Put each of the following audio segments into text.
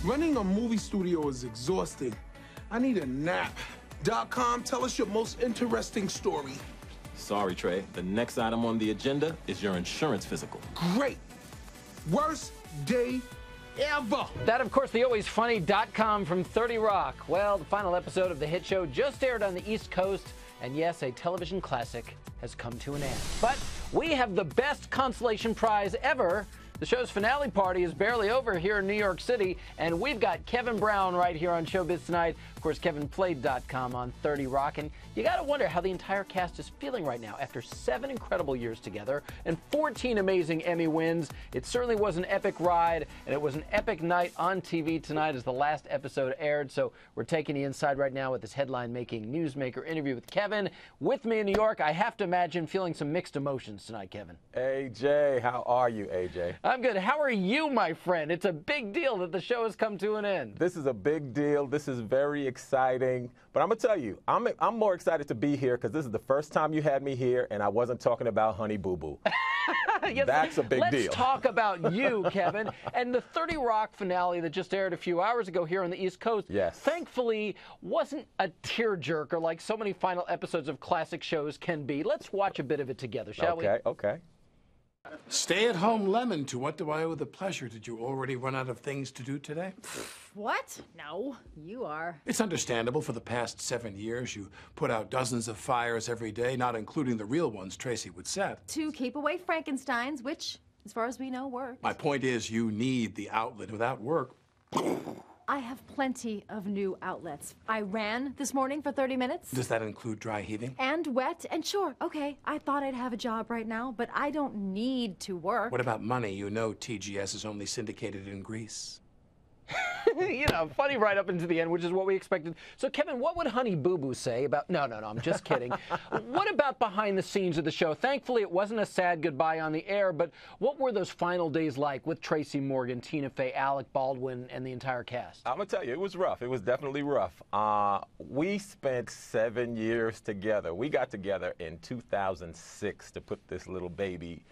Running a movie studio is exhausting. I need a nap. .com, tell us your most interesting story. Sorry, Trey. The next item on the agenda is your insurance physical. Great. Worst day ever. That, of course, the always funny .com from 30 Rock. Well, the final episode of the hit show just aired on the East Coast, and yes, a television classic has come to an end. But we have the best consolation prize ever. The show's finale party is barely over here in New York City, and we've got Kevin Brown right here on Showbiz Tonight. Of course, Kevin played .com on 30 Rock, and you got to wonder how the entire cast is feeling right now after 7 incredible years together and 14 amazing Emmy wins. It certainly was an epic ride, and it was an epic night on TV tonight as the last episode aired. So we're taking you inside right now with this headline-making newsmaker interview with Kevin. With me in New York, I have to imagine feeling some mixed emotions tonight, Kevin. AJ, how are you, AJ? I'm good. How are you, my friend? It's a big deal that the show has come to an end. This is a big deal. This is very exciting. But I'm going to tell you, I'm more excited to be here because this is the first time you had me here and I wasn't talking about Honey Boo Boo. Yes, that's a big deal. Let's talk about you, Kevin. And the 30 Rock finale that just aired a few hours ago here on the East Coast, yes, thankfully wasn't a tearjerker like so many final episodes of classic shows can be. Let's watch a bit of it together, shall we? Okay. Stay-at-home lemon, to what do I owe the pleasure? Did you already run out of things to do today? What? No, you are. It's understandable. For the past 7 years, you put out dozens of fires every day, not including the real ones Tracy would set. To keep away Frankensteins, which, as far as we know, works. My point is, you need the outlet. Without work... I have plenty of new outlets. I ran this morning for 30 minutes. Does that include dry heaving? And wet, and sure, okay, I thought I'd have a job right now, but I don't need to work. What about money? You know TGS is only syndicated in Greece. You know, funny right up into the end, which is what we expected. So, Kevin, what would Honey Boo Boo say about... No, I'm just kidding. What about behind the scenes of the show? Thankfully, it wasn't a sad goodbye on the air, but what were those final days like with Tracy Morgan, Tina Fey, Alec Baldwin, and the entire cast? I'm going to tell you, it was rough. It was definitely rough. We spent 7 years together. We got together in 2006 to put this little baby,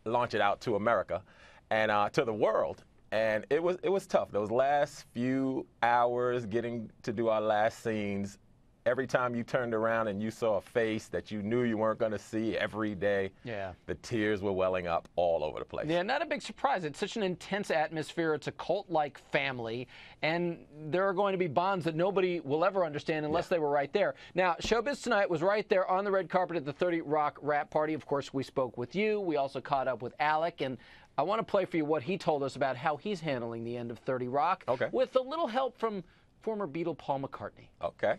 launch it out to America and to the world. And it was tough. Those last few hours getting to do our last scenes, every time you turned around and you saw a face that you knew you weren't going to see every day, yeah, the tears were welling up all over the place. Yeah, not a big surprise. It's such an intense atmosphere. It's a cult-like family, and there are going to be bonds that nobody will ever understand unless they were right there. Now, Showbiz Tonight was right there on the red carpet at the 30 Rock wrap party. Of course, we spoke with you. We also caught up with Alec, and I want to play for you what he told us about how he's handling the end of 30 Rock, with a little help from former Beatle Paul McCartney. Okay.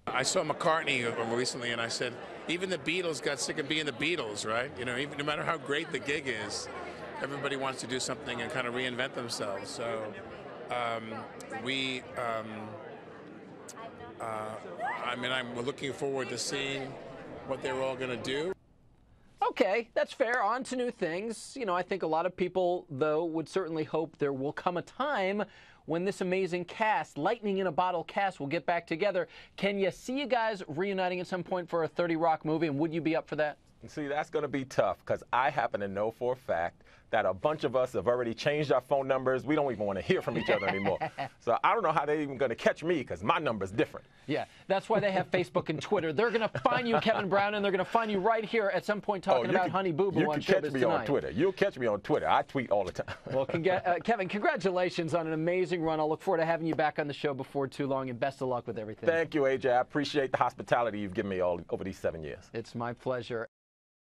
I saw McCartney recently, and I said, even the Beatles got sick of being the Beatles, right? Even no matter how great the gig is, everybody wants to do something and kind of reinvent themselves. So we're looking forward to seeing what they're all going to do. Okay, that's fair. On to new things. I think a lot of people, though, would certainly hope there will come a time when this amazing cast, lightning in a bottle cast, will get back together. Can you see you guys reuniting at some point for a 30 Rock movie, and would you be up for that? See, that's going to be tough because I happen to know for a fact that a bunch of us have already changed our phone numbers. We don't even want to hear from each other anymore. So I don't know how they're even going to catch me because my number's different. Yeah, that's why they have Facebook and Twitter. They're going to find you, Kevin Brown, and they're going to find you right here at some point talking about Honey Boo Boo on Showbiz Tonight. You can catch me on Twitter. You'll catch me on Twitter. I tweet all the time. Well, Kevin, congratulations on an amazing run. I'll look forward to having you back on the show before too long, and best of luck with everything. Thank you, AJ. I appreciate the hospitality you've given me all over these 7 years. It's my pleasure.